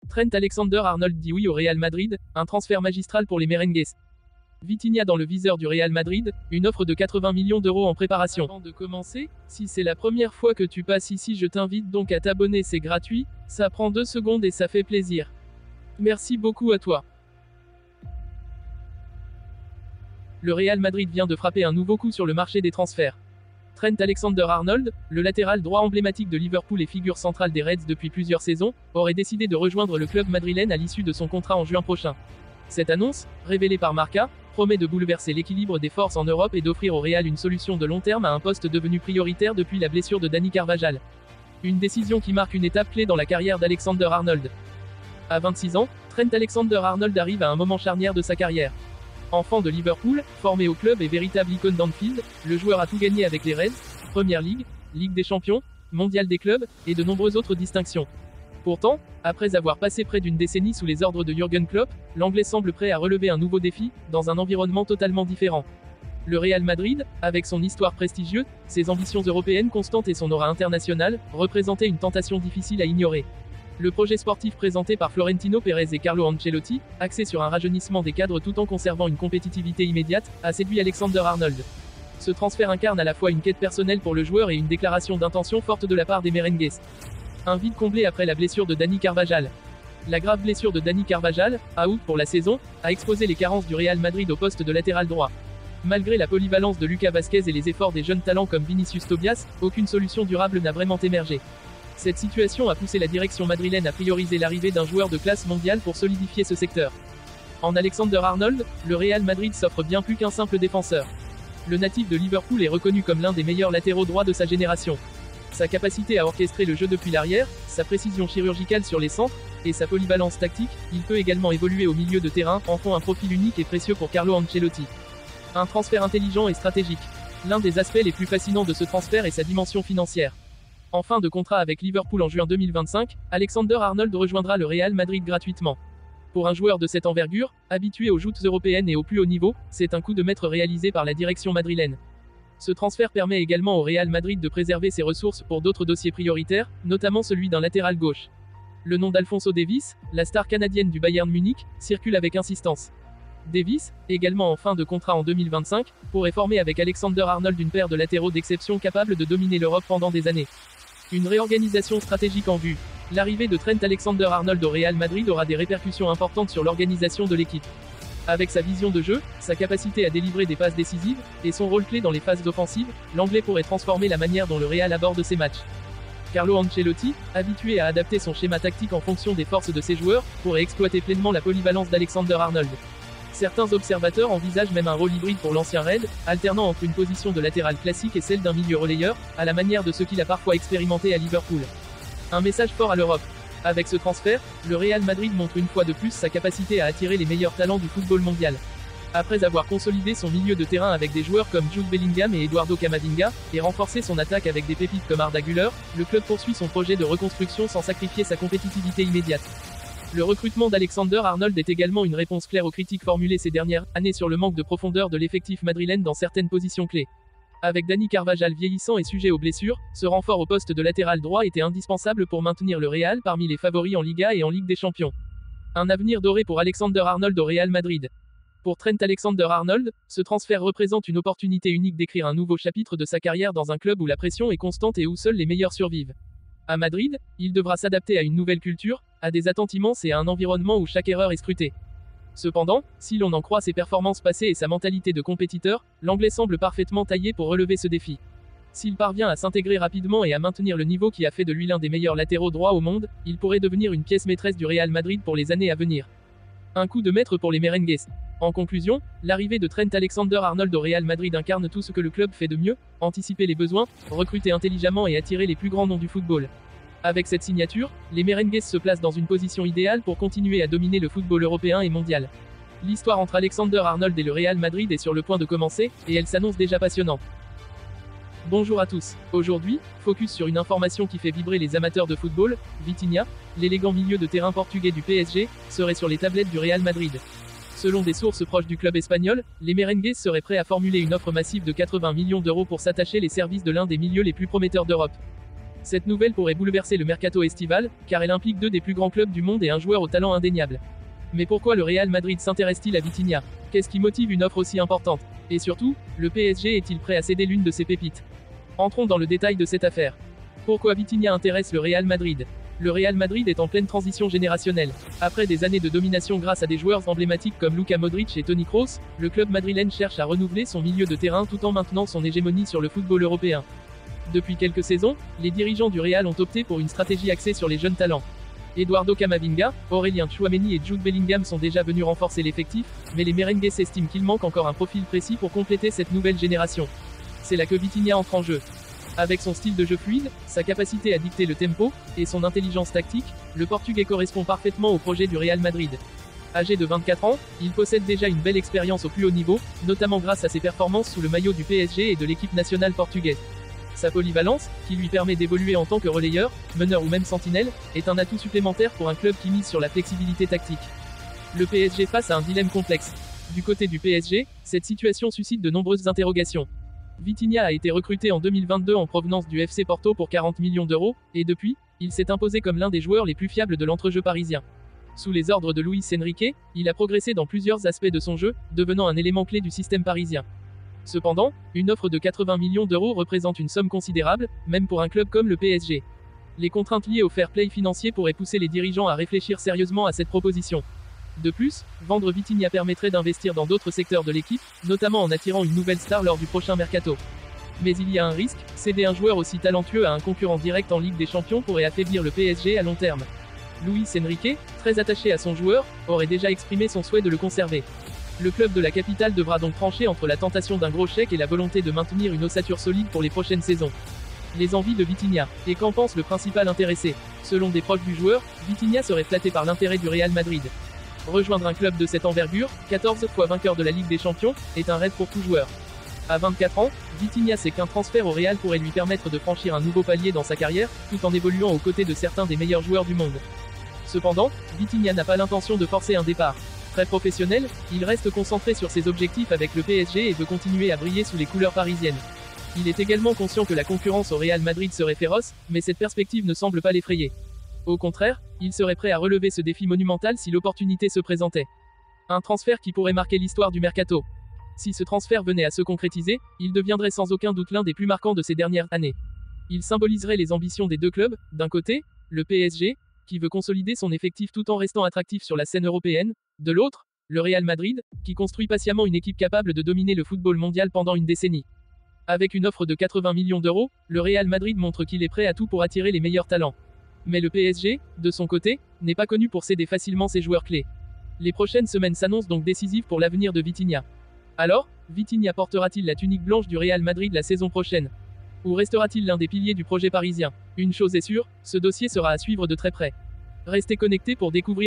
Trent Alexander-Arnold dit oui au Real Madrid, un transfert magistral pour les merengues. Vitinha dans le viseur du Real Madrid, une offre de 80 millions d'euros en préparation. Avant de commencer, si c'est la première fois que tu passes ici, je t'invite donc à t'abonner, c'est gratuit, ça prend 2 secondes et ça fait plaisir. Merci beaucoup à toi. Le Real Madrid vient de frapper un nouveau coup sur le marché des transferts. Trent Alexander-Arnold, le latéral droit emblématique de Liverpool et figure centrale des Reds depuis plusieurs saisons, aurait décidé de rejoindre le club madrilène à l'issue de son contrat en juin prochain. Cette annonce, révélée par Marca, promet de bouleverser l'équilibre des forces en Europe et d'offrir au Real une solution de long terme à un poste devenu prioritaire depuis la blessure de Dani Carvajal. Une décision qui marque une étape clé dans la carrière d'Alexander-Arnold. À 26 ans, Trent Alexander-Arnold arrive à un moment charnière de sa carrière. Enfant de Liverpool, formé au club et véritable icône d'Anfield, le joueur a tout gagné avec les Reds, Premier League, Ligue des Champions, Mondial des clubs, et de nombreuses autres distinctions. Pourtant, après avoir passé près d'une décennie sous les ordres de Jürgen Klopp, l'Anglais semble prêt à relever un nouveau défi, dans un environnement totalement différent. Le Real Madrid, avec son histoire prestigieuse, ses ambitions européennes constantes et son aura internationale, représentait une tentation difficile à ignorer. Le projet sportif présenté par Florentino Pérez et Carlo Ancelotti, axé sur un rajeunissement des cadres tout en conservant une compétitivité immédiate, a séduit Alexander-Arnold. Ce transfert incarne à la fois une quête personnelle pour le joueur et une déclaration d'intention forte de la part des merengues. Un vide comblé après la blessure de Dani Carvajal. La grave blessure de Dani Carvajal, out pour la saison, a exposé les carences du Real Madrid au poste de latéral droit. Malgré la polyvalence de Lucas Vázquez et les efforts des jeunes talents comme Vinicius Tobias, aucune solution durable n'a vraiment émergé. Cette situation a poussé la direction madrilène à prioriser l'arrivée d'un joueur de classe mondiale pour solidifier ce secteur. En Alexander-Arnold, le Real Madrid s'offre bien plus qu'un simple défenseur. Le natif de Liverpool est reconnu comme l'un des meilleurs latéraux droits de sa génération. Sa capacité à orchestrer le jeu depuis l'arrière, sa précision chirurgicale sur les centres, et sa polyvalence tactique, il peut également évoluer au milieu de terrain, en font un profil unique et précieux pour Carlo Ancelotti. Un transfert intelligent et stratégique. L'un des aspects les plus fascinants de ce transfert est sa dimension financière. En fin de contrat avec Liverpool en juin 2025, Alexander-Arnold rejoindra le Real Madrid gratuitement. Pour un joueur de cette envergure, habitué aux joutes européennes et au plus haut niveau, c'est un coup de maître réalisé par la direction madrilène. Ce transfert permet également au Real Madrid de préserver ses ressources pour d'autres dossiers prioritaires, notamment celui d'un latéral gauche. Le nom d'Alphonso Davies, la star canadienne du Bayern Munich, circule avec insistance. Davies, également en fin de contrat en 2025, pourrait former avec Alexander-Arnold une paire de latéraux d'exception capables de dominer l'Europe pendant des années. Une réorganisation stratégique en vue. L'arrivée de Trent Alexander-Arnold au Real Madrid aura des répercussions importantes sur l'organisation de l'équipe. Avec sa vision de jeu, sa capacité à délivrer des passes décisives, et son rôle clé dans les phases offensives, l'Anglais pourrait transformer la manière dont le Real aborde ses matchs. Carlo Ancelotti, habitué à adapter son schéma tactique en fonction des forces de ses joueurs, pourrait exploiter pleinement la polyvalence d'Alexander-Arnold. Certains observateurs envisagent même un rôle hybride pour l'ancien Red, alternant entre une position de latéral classique et celle d'un milieu relayeur, à la manière de ce qu'il a parfois expérimenté à Liverpool. Un message fort à l'Europe. Avec ce transfert, le Real Madrid montre une fois de plus sa capacité à attirer les meilleurs talents du football mondial. Après avoir consolidé son milieu de terrain avec des joueurs comme Jude Bellingham et Eduardo Camavinga, et renforcé son attaque avec des pépites comme Arda Güler, le club poursuit son projet de reconstruction sans sacrifier sa compétitivité immédiate. Le recrutement d'Alexander-Arnold est également une réponse claire aux critiques formulées ces dernières années sur le manque de profondeur de l'effectif madrilène dans certaines positions clés. Avec Dani Carvajal vieillissant et sujet aux blessures, ce renfort au poste de latéral droit était indispensable pour maintenir le Real parmi les favoris en Liga et en Ligue des Champions. Un avenir doré pour Alexander-Arnold au Real Madrid. Pour Trent Alexander-Arnold, ce transfert représente une opportunité unique d'écrire un nouveau chapitre de sa carrière dans un club où la pression est constante et où seuls les meilleurs survivent. À Madrid, il devra s'adapter à une nouvelle culture, à des attentes immenses et à un environnement où chaque erreur est scrutée. Cependant, si l'on en croit ses performances passées et sa mentalité de compétiteur, l'Anglais semble parfaitement taillé pour relever ce défi. S'il parvient à s'intégrer rapidement et à maintenir le niveau qui a fait de lui l'un des meilleurs latéraux droits au monde, il pourrait devenir une pièce maîtresse du Real Madrid pour les années à venir. Un coup de maître pour les merengues. En conclusion, l'arrivée de Trent Alexander-Arnold au Real Madrid incarne tout ce que le club fait de mieux, anticiper les besoins, recruter intelligemment et attirer les plus grands noms du football. Avec cette signature, les merengues se placent dans une position idéale pour continuer à dominer le football européen et mondial. L'histoire entre Alexander-Arnold et le Real Madrid est sur le point de commencer, et elle s'annonce déjà passionnante. Bonjour à tous. Aujourd'hui, focus sur une information qui fait vibrer les amateurs de football, Vitinha, l'élégant milieu de terrain portugais du PSG, serait sur les tablettes du Real Madrid. Selon des sources proches du club espagnol, les merengues seraient prêts à formuler une offre massive de 80 millions d'euros pour s'attacher les services de l'un des milieux les plus prometteurs d'Europe. Cette nouvelle pourrait bouleverser le mercato estival, car elle implique deux des plus grands clubs du monde et un joueur au talent indéniable. Mais pourquoi le Real Madrid s'intéresse-t-il à Vitinha? Qu'est-ce qui motive une offre aussi importante? Et surtout, le PSG est-il prêt à céder l'une de ses pépites? Entrons dans le détail de cette affaire. Pourquoi Vitinha intéresse le Real Madrid? Le Real Madrid est en pleine transition générationnelle. Après des années de domination grâce à des joueurs emblématiques comme Luka Modric et Toni Kroos, le club madrilène cherche à renouveler son milieu de terrain tout en maintenant son hégémonie sur le football européen. Depuis quelques saisons, les dirigeants du Real ont opté pour une stratégie axée sur les jeunes talents. Eduardo Camavinga, Aurélien Tchouaméni et Jude Bellingham sont déjà venus renforcer l'effectif, mais les merengues s'estiment qu'il manque encore un profil précis pour compléter cette nouvelle génération. C'est là que Vitinha entre en jeu. Avec son style de jeu fluide, sa capacité à dicter le tempo, et son intelligence tactique, le Portugais correspond parfaitement au projet du Real Madrid. Âgé de 24 ans, il possède déjà une belle expérience au plus haut niveau, notamment grâce à ses performances sous le maillot du PSG et de l'équipe nationale portugaise. Sa polyvalence, qui lui permet d'évoluer en tant que relayeur, meneur ou même sentinelle, est un atout supplémentaire pour un club qui mise sur la flexibilité tactique. Le PSG face à un dilemme complexe. Du côté du PSG, cette situation suscite de nombreuses interrogations. Vitinha a été recruté en 2022 en provenance du FC Porto pour 40 millions d'euros, et depuis, il s'est imposé comme l'un des joueurs les plus fiables de l'entrejeu parisien. Sous les ordres de Luis Enrique, il a progressé dans plusieurs aspects de son jeu, devenant un élément clé du système parisien. Cependant, une offre de 80 millions d'euros représente une somme considérable, même pour un club comme le PSG. Les contraintes liées au fair play financier pourraient pousser les dirigeants à réfléchir sérieusement à cette proposition. De plus, vendre Vitinha permettrait d'investir dans d'autres secteurs de l'équipe, notamment en attirant une nouvelle star lors du prochain mercato. Mais il y a un risque, céder un joueur aussi talentueux à un concurrent direct en Ligue des Champions pourrait affaiblir le PSG à long terme. Luis Enrique, très attaché à son joueur, aurait déjà exprimé son souhait de le conserver. Le club de la capitale devra donc trancher entre la tentation d'un gros chèque et la volonté de maintenir une ossature solide pour les prochaines saisons. Les envies de Vitinha. Et qu'en pense le principal intéressé? Selon des proches du joueur, Vitinha serait flatté par l'intérêt du Real Madrid. Rejoindre un club de cette envergure, 14 fois vainqueur de la Ligue des Champions, est un rêve pour tout joueur. À 24 ans, Vitinha sait qu'un transfert au Real pourrait lui permettre de franchir un nouveau palier dans sa carrière, tout en évoluant aux côtés de certains des meilleurs joueurs du monde. Cependant, Vitinha n'a pas l'intention de forcer un départ. Très professionnel, il reste concentré sur ses objectifs avec le PSG et veut continuer à briller sous les couleurs parisiennes. Il est également conscient que la concurrence au Real Madrid serait féroce, mais cette perspective ne semble pas l'effrayer. Au contraire, il serait prêt à relever ce défi monumental si l'opportunité se présentait. Un transfert qui pourrait marquer l'histoire du mercato. Si ce transfert venait à se concrétiser, il deviendrait sans aucun doute l'un des plus marquants de ces dernières années. Il symboliserait les ambitions des deux clubs, d'un côté, le PSG, qui veut consolider son effectif tout en restant attractif sur la scène européenne, de l'autre, le Real Madrid, qui construit patiemment une équipe capable de dominer le football mondial pendant une décennie. Avec une offre de 80 millions d'euros, le Real Madrid montre qu'il est prêt à tout pour attirer les meilleurs talents. Mais le PSG, de son côté, n'est pas connu pour céder facilement ses joueurs clés. Les prochaines semaines s'annoncent donc décisives pour l'avenir de Vitinha. Alors, Vitinha portera-t-il la tunique blanche du Real Madrid la saison prochaine? Ou restera-t-il l'un des piliers du projet parisien? Une chose est sûre, ce dossier sera à suivre de très près. Restez connectés pour découvrir